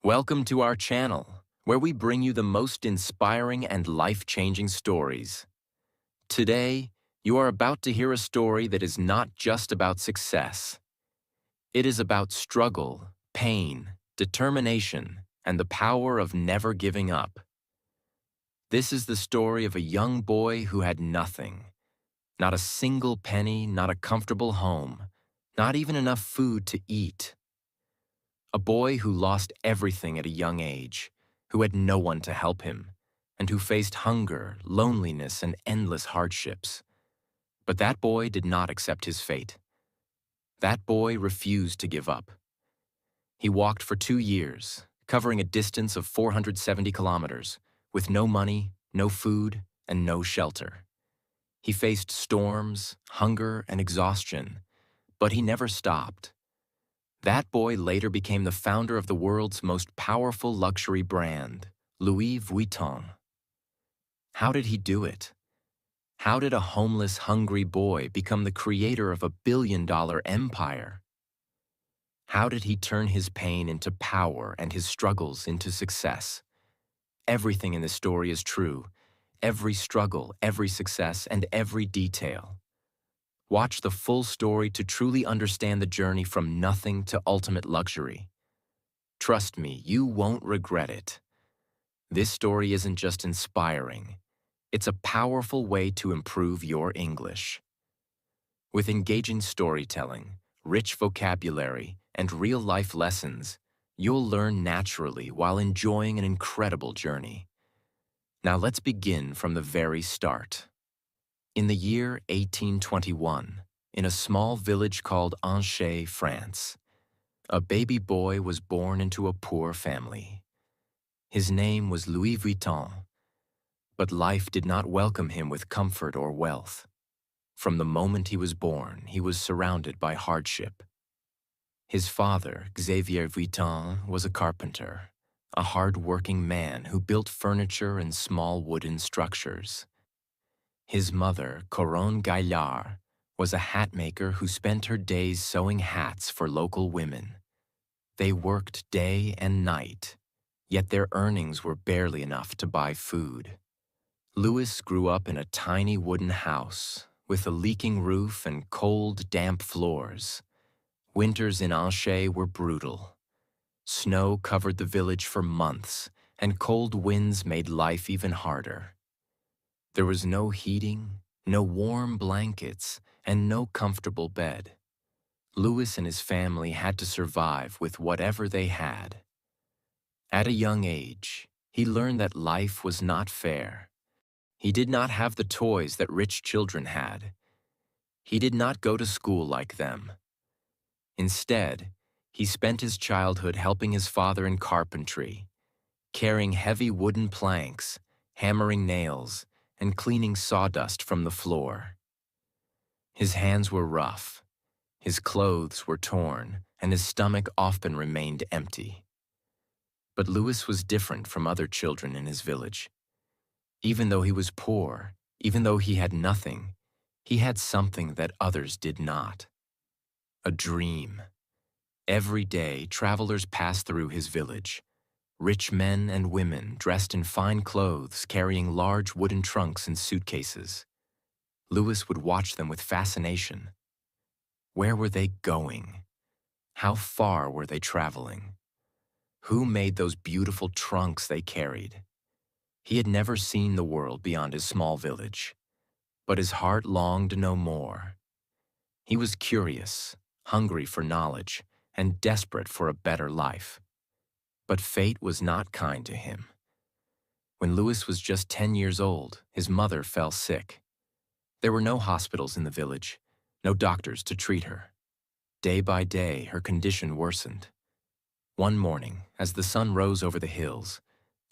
Welcome to our channel, where we bring you the most inspiring and life-changing stories. Today, you are about to hear a story that is not just about success. It is about struggle, pain, determination, and the power of never giving up. This is the story of a young boy who had nothing. Not a single penny, not a comfortable home, not even enough food to eat. A boy who lost everything at a young age, who had no one to help him, and who faced hunger, loneliness, and endless hardships. But that boy did not accept his fate. That boy refused to give up. He walked for 2 years, covering a distance of 470 kilometers, with no money, no food, and no shelter. He faced storms, hunger, and exhaustion, but he never stopped. That boy later became the founder of the world's most powerful luxury brand, Louis Vuitton. How did he do it? How did a homeless, hungry boy become the creator of a billion-dollar empire? How did he turn his pain into power and his struggles into success? Everything in this story is true. Every struggle, every success, and every detail. Watch the full story to truly understand the journey from nothing to ultimate luxury. Trust me, you won't regret it. This story isn't just inspiring. It's a powerful way to improve your English. With engaging storytelling, rich vocabulary, and real-life lessons, you'll learn naturally while enjoying an incredible journey. Now let's begin from the very start. In the year 1821, in a small village called Angers, France, a baby boy was born into a poor family. His name was Louis Vuitton, but life did not welcome him with comfort or wealth. From the moment he was born, he was surrounded by hardship. His father, Xavier Vuitton, was a carpenter, a hard-working man who built furniture and small wooden structures. His mother, Coronne Gaillard, was a hat maker who spent her days sewing hats for local women. They worked day and night, yet their earnings were barely enough to buy food. Louis grew up in a tiny wooden house with a leaking roof and cold, damp floors. Winters in Angers were brutal. Snow covered the village for months, and cold winds made life even harder. There was no heating, no warm blankets, and no comfortable bed. Louis and his family had to survive with whatever they had. At a young age, he learned that life was not fair. He did not have the toys that rich children had. He did not go to school like them. Instead, he spent his childhood helping his father in carpentry, carrying heavy wooden planks, hammering nails, and cleaning sawdust from the floor. His hands were rough, his clothes were torn, and his stomach often remained empty. But Louis was different from other children in his village. Even though he was poor, even though he had nothing, he had something that others did not. A dream. Every day, travelers passed through his village. Rich men and women dressed in fine clothes, carrying large wooden trunks and suitcases. Louis would watch them with fascination. Where were they going? How far were they traveling? Who made those beautiful trunks they carried? He had never seen the world beyond his small village, but his heart longed to know more. He was curious, hungry for knowledge, and desperate for a better life. But fate was not kind to him. When Louis was just 10 years old, his mother fell sick. There were no hospitals in the village, no doctors to treat her. Day by day, her condition worsened. One morning, as the sun rose over the hills,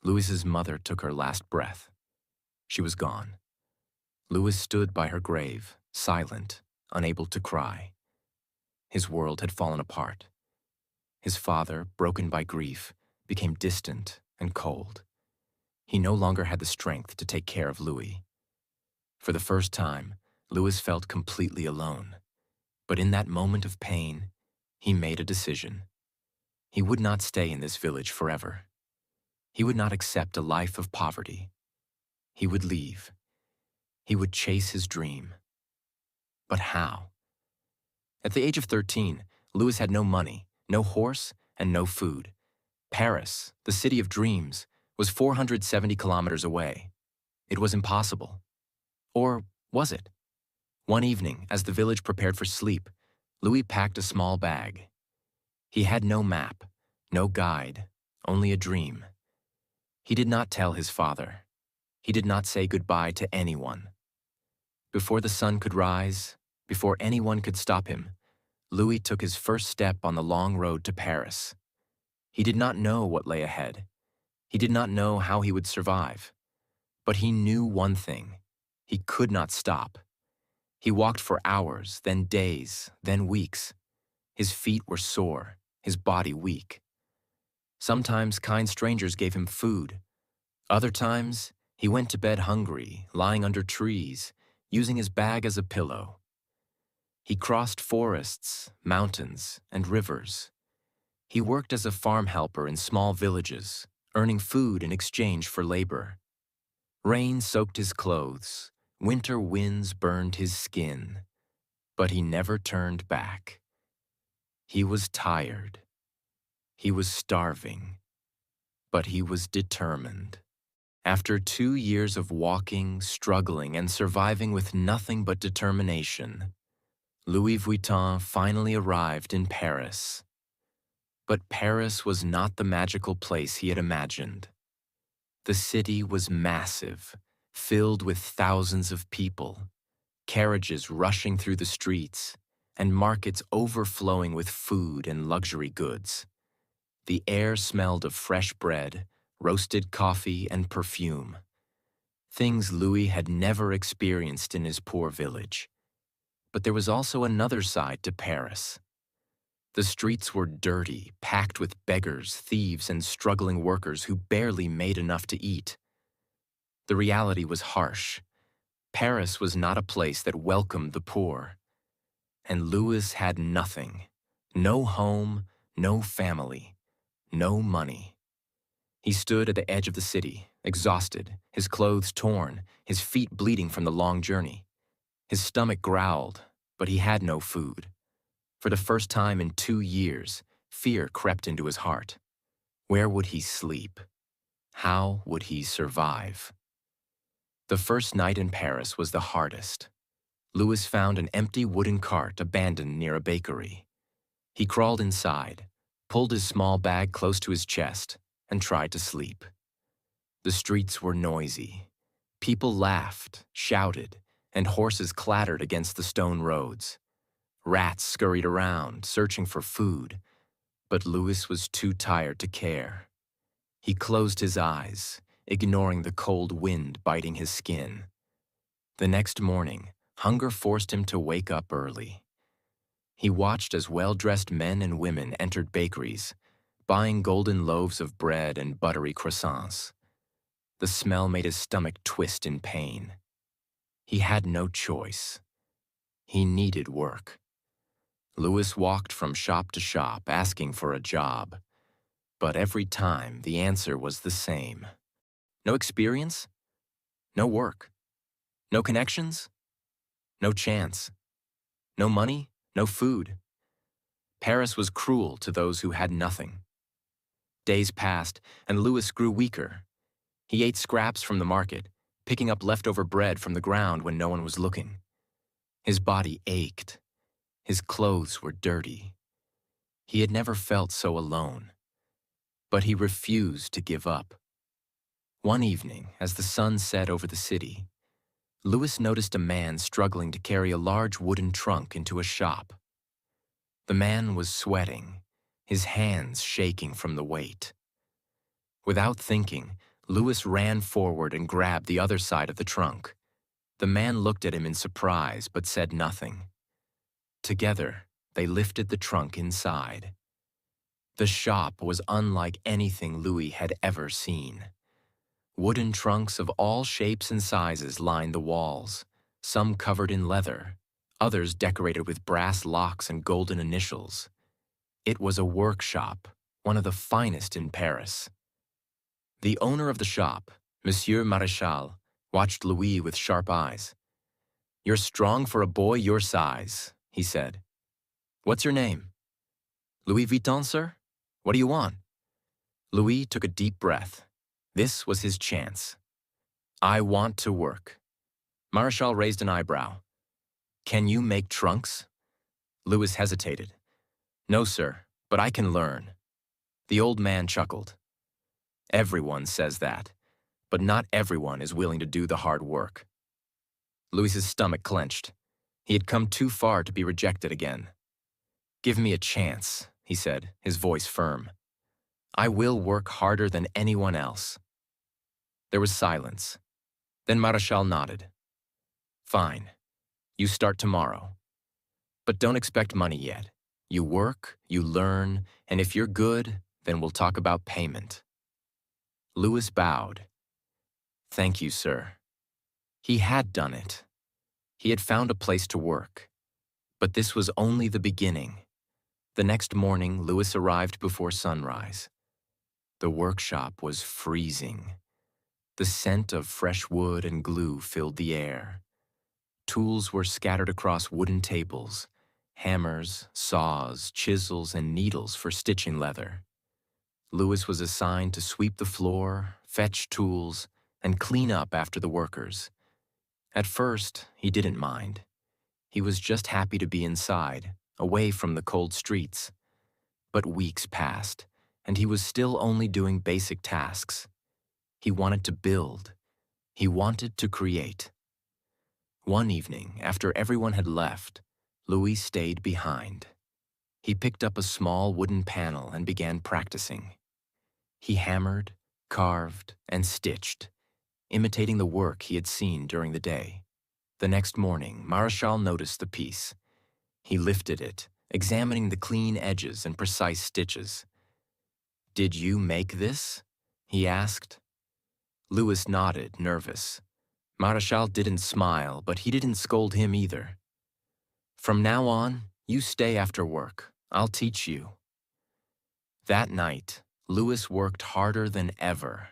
Louis's mother took her last breath. She was gone. Louis stood by her grave, silent, unable to cry. His world had fallen apart. His father, broken by grief, became distant and cold. He no longer had the strength to take care of Louis. For the first time, Louis felt completely alone. But in that moment of pain, he made a decision. He would not stay in this village forever. He would not accept a life of poverty. He would leave. He would chase his dream. But how? At the age of 13, Louis had no money, no horse, and no food. Paris, the city of dreams, was 470 kilometers away. It was impossible. Or was it? One evening, as the village prepared for sleep, Louis packed a small bag. He had no map, no guide, only a dream. He did not tell his father. He did not say goodbye to anyone. Before the sun could rise, before anyone could stop him, Louis took his first step on the long road to Paris. He did not know what lay ahead. He did not know how he would survive. But he knew one thing. He could not stop. He walked for hours, then days, then weeks. His feet were sore, his body weak. Sometimes kind strangers gave him food. Other times, he went to bed hungry, lying under trees, using his bag as a pillow. He crossed forests, mountains, and rivers. He worked as a farm helper in small villages, earning food in exchange for labor. Rain soaked his clothes, winter winds burned his skin, but he never turned back. He was tired. He was starving, but he was determined. After 2 years of walking, struggling, and surviving with nothing but determination, Louis Vuitton finally arrived in Paris. But Paris was not the magical place he had imagined. The city was massive, filled with thousands of people, carriages rushing through the streets, and markets overflowing with food and luxury goods. The air smelled of fresh bread, roasted coffee, and perfume. Things Louis had never experienced in his poor village. But there was also another side to Paris. The streets were dirty, packed with beggars, thieves, and struggling workers who barely made enough to eat. The reality was harsh. Paris was not a place that welcomed the poor. And Louis had nothing. No home, no family, no money. He stood at the edge of the city, exhausted, his clothes torn, his feet bleeding from the long journey. His stomach growled, but he had no food. For the first time in 2 years, fear crept into his heart. Where would he sleep? How would he survive? The first night in Paris was the hardest. Louis found an empty wooden cart abandoned near a bakery. He crawled inside, pulled his small bag close to his chest, and tried to sleep. The streets were noisy. People laughed, shouted, and horses clattered against the stone roads. Rats scurried around, searching for food, but Louis was too tired to care. He closed his eyes, ignoring the cold wind biting his skin. The next morning, hunger forced him to wake up early. He watched as well-dressed men and women entered bakeries, buying golden loaves of bread and buttery croissants. The smell made his stomach twist in pain. He had no choice. He needed work. Louis walked from shop to shop asking for a job, but every time the answer was the same. No experience, no work, no connections, no chance, no money, no food. Paris was cruel to those who had nothing. Days passed, and Louis grew weaker. He ate scraps from the market, picking up leftover bread from the ground when no one was looking. His body ached. His clothes were dirty. He had never felt so alone. But he refused to give up. One evening, as the sun set over the city, Louis noticed a man struggling to carry a large wooden trunk into a shop. The man was sweating, his hands shaking from the weight. Without thinking, Louis ran forward and grabbed the other side of the trunk. The man looked at him in surprise but said nothing. Together, they lifted the trunk inside. The shop was unlike anything Louis had ever seen. Wooden trunks of all shapes and sizes lined the walls, some covered in leather, others decorated with brass locks and golden initials. It was a workshop, one of the finest in Paris. The owner of the shop, Monsieur Maréchal, watched Louis with sharp eyes. "You're strong for a boy your size," he said. "What's your name?" "Louis Vuitton, sir? What do you want?" Louis took a deep breath. This was his chance. "I want to work." Maréchal raised an eyebrow. "Can you make trunks?" Louis hesitated. "No, sir, but I can learn." The old man chuckled. "Everyone says that, but not everyone is willing to do the hard work." Louis's stomach clenched. He had come too far to be rejected again. "Give me a chance," he said, his voice firm. "I will work harder than anyone else." There was silence. Then Maréchal nodded. "Fine. You start tomorrow. But don't expect money yet. You work, you learn, and if you're good, then we'll talk about payment." Louis bowed. "Thank you, sir." He had done it. He had found a place to work. But this was only the beginning. The next morning, Louis arrived before sunrise. The workshop was freezing. The scent of fresh wood and glue filled the air. Tools were scattered across wooden tables: hammers, saws, chisels, and needles for stitching leather. Louis was assigned to sweep the floor, fetch tools, and clean up after the workers. At first, he didn't mind. He was just happy to be inside, away from the cold streets. But weeks passed, and he was still only doing basic tasks. He wanted to build. He wanted to create. One evening, after everyone had left, Louis stayed behind. He picked up a small wooden panel and began practicing. He hammered, carved, and stitched, imitating the work he had seen during the day. The next morning, Maréchal noticed the piece. He lifted it, examining the clean edges and precise stitches. "Did you make this?" he asked. Louis nodded, nervous. Maréchal didn't smile, but he didn't scold him either. "From now on, you stay after work. I'll teach you." That night, Louis worked harder than ever.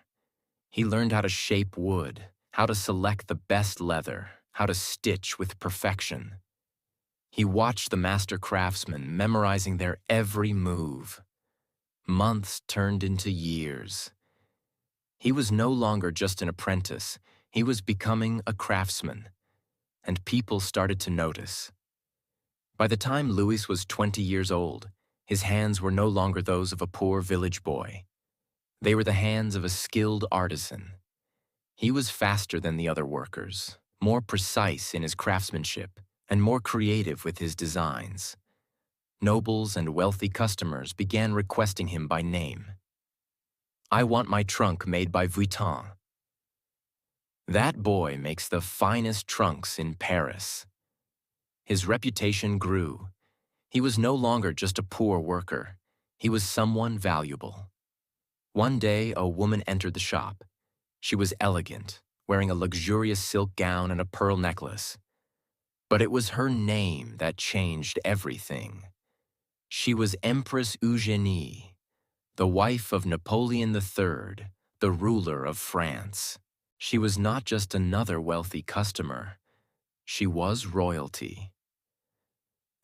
He learned how to shape wood, how to select the best leather, how to stitch with perfection. He watched the master craftsmen memorizing their every move. Months turned into years. He was no longer just an apprentice. He was becoming a craftsman, and people started to notice. By the time Louis was 20 years old, his hands were no longer those of a poor village boy. They were the hands of a skilled artisan. He was faster than the other workers, more precise in his craftsmanship, and more creative with his designs. Nobles and wealthy customers began requesting him by name. "I want my trunk made by Vuitton." "That boy makes the finest trunks in Paris." His reputation grew. He was no longer just a poor worker. He was someone valuable. One day, a woman entered the shop. She was elegant, wearing a luxurious silk gown and a pearl necklace. But it was her name that changed everything. She was Empress Eugénie, the wife of Napoleon III, the ruler of France. She was not just another wealthy customer. She was royalty.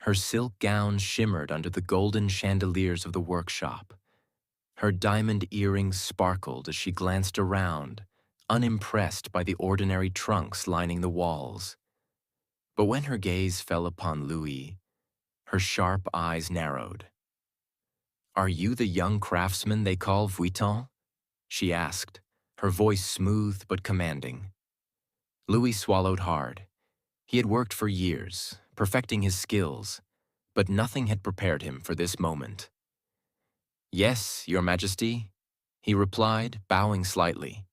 Her silk gown shimmered under the golden chandeliers of the workshop. Her diamond earrings sparkled as she glanced around, unimpressed by the ordinary trunks lining the walls. But when her gaze fell upon Louis, her sharp eyes narrowed. "Are you the young craftsman they call Vuitton?" she asked, her voice smooth but commanding. Louis swallowed hard. He had worked for years, perfecting his skills, but nothing had prepared him for this moment. "Yes, Your Majesty," he replied, bowing slightly.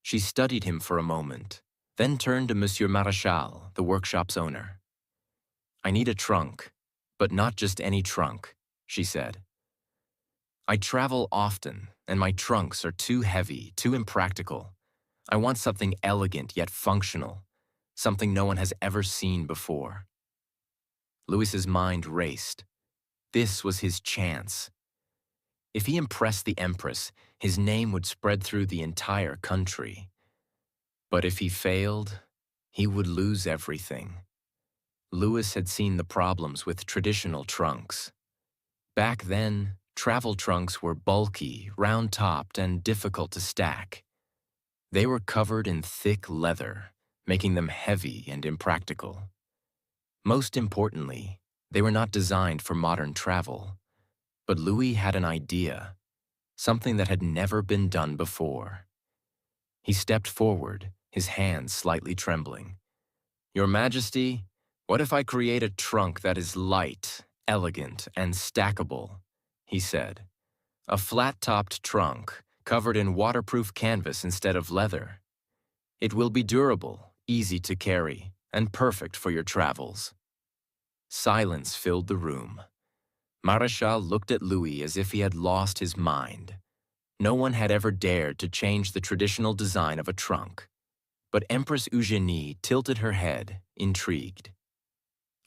She studied him for a moment, then turned to Monsieur Maréchal, the workshop's owner. "I need a trunk, but not just any trunk," she said. "I travel often, and my trunks are too heavy, too impractical. I want something elegant yet functional, something no one has ever seen before." Louis's mind raced. This was his chance. If he impressed the Empress, his name would spread through the entire country. But if he failed, he would lose everything. Louis had seen the problems with traditional trunks. Back then, travel trunks were bulky, round-topped, and difficult to stack. They were covered in thick leather, making them heavy and impractical. Most importantly, they were not designed for modern travel. But Louis had an idea, something that had never been done before. He stepped forward, his hands slightly trembling. "Your Majesty, what if I create a trunk that is light, elegant, and stackable?" he said. "A flat-topped trunk, covered in waterproof canvas instead of leather. It will be durable, easy to carry, and perfect for your travels." Silence filled the room. Marechal looked at Louis as if he had lost his mind. No one had ever dared to change the traditional design of a trunk. But Empress Eugénie tilted her head, intrigued.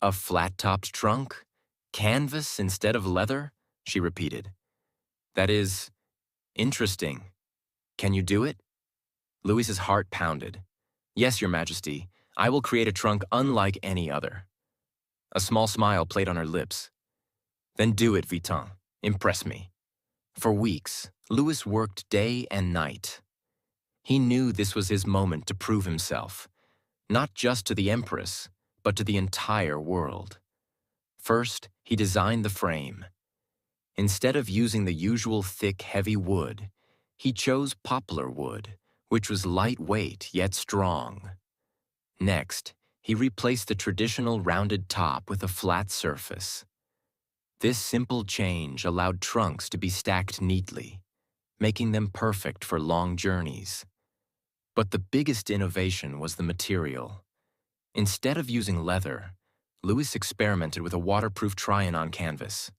"A flat-topped trunk? Canvas instead of leather?" she repeated. "That is interesting. Can you do it?" Louis's heart pounded. "Yes, Your Majesty. I will create a trunk unlike any other." A small smile played on her lips. "Then do it, Vuitton. Impress me." For weeks, Louis worked day and night. He knew this was his moment to prove himself, not just to the Empress, but to the entire world. First, he designed the frame. Instead of using the usual thick, heavy wood, he chose poplar wood, which was lightweight yet strong. Next, he replaced the traditional rounded top with a flat surface. This simple change allowed trunks to be stacked neatly, making them perfect for long journeys. But the biggest innovation was the material. Instead of using leather, Louis experimented with a waterproof try-on canvas,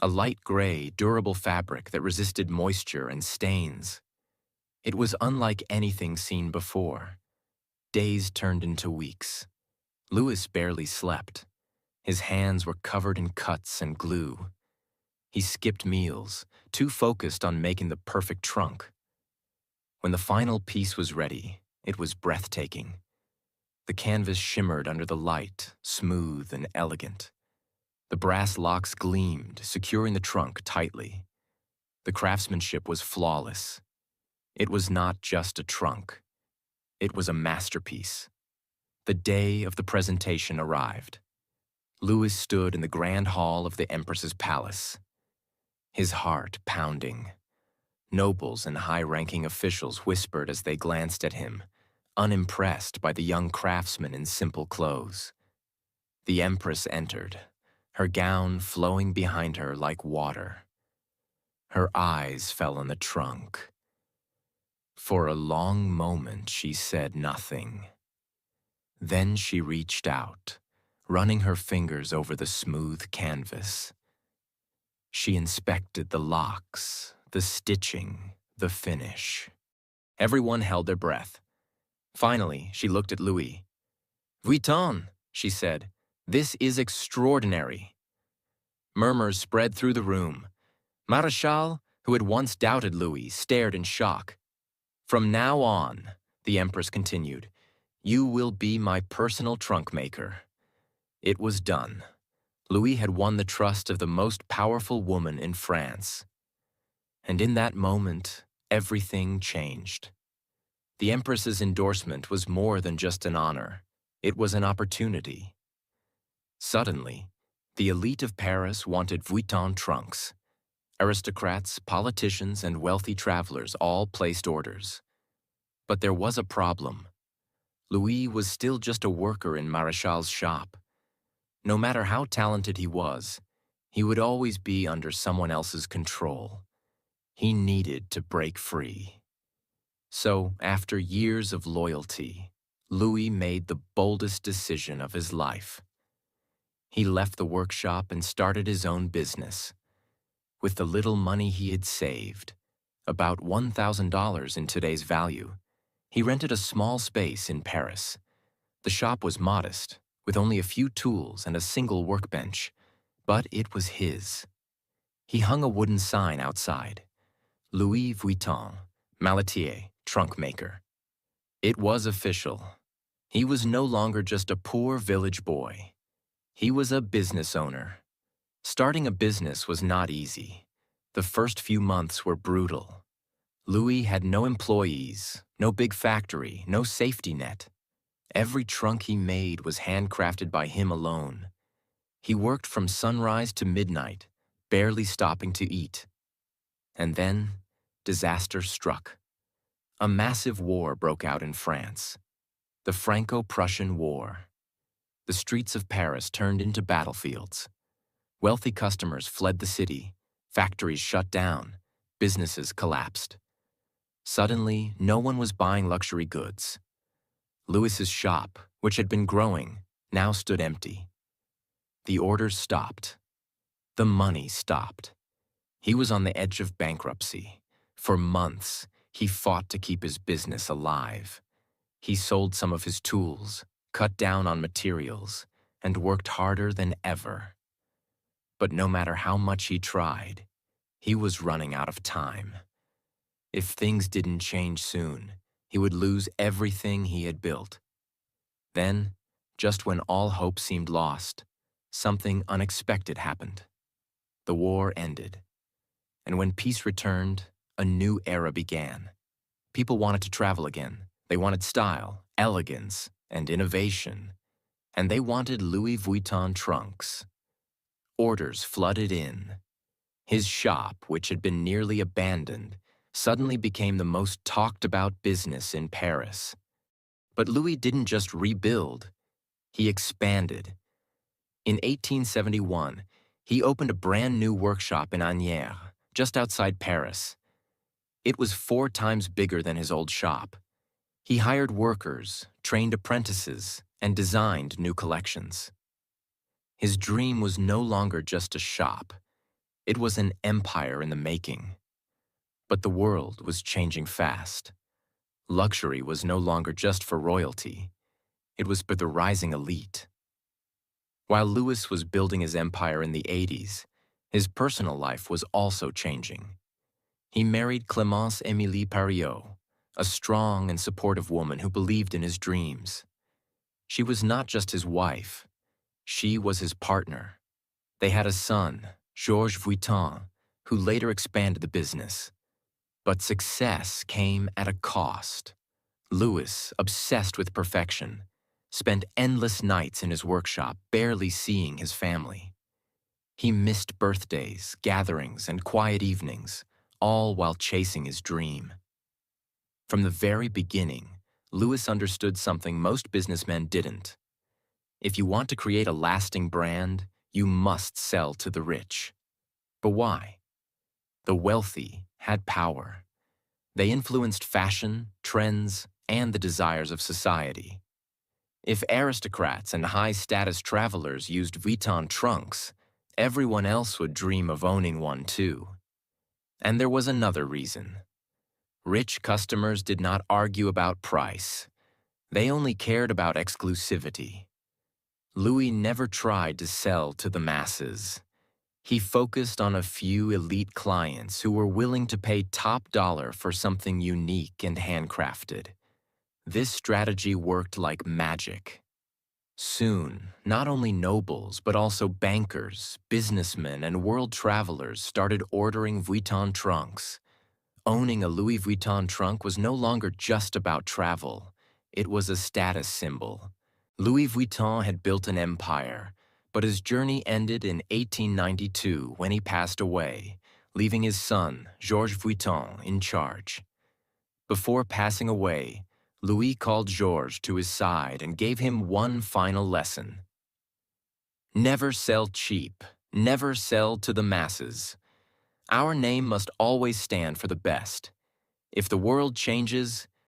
a light gray, durable fabric that resisted moisture and stains. It was unlike anything seen before. Days turned into weeks. Louis barely slept. His hands were covered in cuts and glue. He skipped meals, too focused on making the perfect trunk. When the final piece was ready, it was breathtaking. The canvas shimmered under the light, smooth and elegant. The brass locks gleamed, securing the trunk tightly. The craftsmanship was flawless. It was not just a trunk. It was a masterpiece. The day of the presentation arrived. Louis stood in the grand hall of the Empress's palace, his heart pounding. Nobles and high-ranking officials whispered as they glanced at him, unimpressed by the young craftsman in simple clothes. The Empress entered, her gown flowing behind her like water. Her eyes fell on the trunk. For a long moment, she said nothing. Then she reached out, running her fingers over the smooth canvas. She inspected the locks, the stitching, the finish. Everyone held their breath. Finally, she looked at Louis. "Vuitton," she said, "this is extraordinary." Murmurs spread through the room. Marechal, who had once doubted Louis, stared in shock. "From now on," the Empress continued, "you will be my personal trunk maker." It was done. Louis had won the trust of the most powerful woman in France. And in that moment, everything changed. The Empress's endorsement was more than just an honor. It was an opportunity. Suddenly, the elite of Paris wanted Vuitton trunks. Aristocrats, politicians, and wealthy travelers all placed orders. But there was a problem. Louis was still just a worker in Marechal's shop. No matter how talented he was, he would always be under someone else's control. He needed to break free. So, after years of loyalty, Louis made the boldest decision of his life. He left the workshop and started his own business. With the little money he had saved, about $1,000 in today's value, he rented a small space in Paris. The shop was modest, with only a few tools and a single workbench, but it was his. He hung a wooden sign outside: Louis Vuitton, Malatier, trunk maker. It was official. He was no longer just a poor village boy. He was a business owner. Starting a business was not easy. The first few months were brutal. Louis had no employees, no big factory, no safety net. Every trunk he made was handcrafted by him alone. He worked from sunrise to midnight, barely stopping to eat. And then, disaster struck. A massive war broke out in France. The Franco-Prussian War. The streets of Paris turned into battlefields. Wealthy customers fled the city, factories shut down, businesses collapsed. Suddenly, no one was buying luxury goods. Louis's shop, which had been growing, now stood empty. The orders stopped. The money stopped. He was on the edge of bankruptcy. For months, he fought to keep his business alive. He sold some of his tools, cut down on materials, and worked harder than ever. But no matter how much he tried, he was running out of time. If things didn't change soon, he would lose everything he had built. Then, just when all hope seemed lost, something unexpected happened. The war ended. And when peace returned, a new era began. People wanted to travel again. They wanted style, elegance, and innovation. And they wanted Louis Vuitton trunks. Orders flooded in. His shop, which had been nearly abandoned, suddenly became the most talked-about business in Paris. But Louis didn't just rebuild, he expanded. In 1871, he opened a brand new workshop in Agnières, just outside Paris. It was 4 times bigger than his old shop. He hired workers, trained apprentices, and designed new collections. His dream was no longer just a shop. It was an empire in the making. But the world was changing fast. Luxury was no longer just for royalty. It was for the rising elite. While Louis was building his empire in the 80s, his personal life was also changing. He married Clémence Émilie Pariot, a strong and supportive woman who believed in his dreams. She was not just his wife. She was his partner. They had a son, Georges Vuitton, who later expanded the business. But success came at a cost. Louis, obsessed with perfection, spent endless nights in his workshop, barely seeing his family. He missed birthdays, gatherings, and quiet evenings, all while chasing his dream. From the very beginning, Louis understood something most businessmen didn't. If you want to create a lasting brand, you must sell to the rich. But why? The wealthy had power. They influenced fashion, trends, and the desires of society. If aristocrats and high-status travelers used Vuitton trunks, everyone else would dream of owning one too. And there was another reason. Rich customers did not argue about price. They only cared about exclusivity. Louis never tried to sell to the masses. He focused on a few elite clients who were willing to pay top dollar for something unique and handcrafted. This strategy worked like magic. Soon, not only nobles, but also bankers, businessmen, and world travelers started ordering Vuitton trunks. Owning a Louis Vuitton trunk was no longer just about travel. It was a status symbol. Louis Vuitton had built an empire, but his journey ended in 1892 when he passed away, leaving his son, Georges Vuitton, in charge. Before passing away, Louis called Georges to his side and gave him one final lesson. Never sell cheap. Never sell to the masses. Our name must always stand for the best. If the world changes,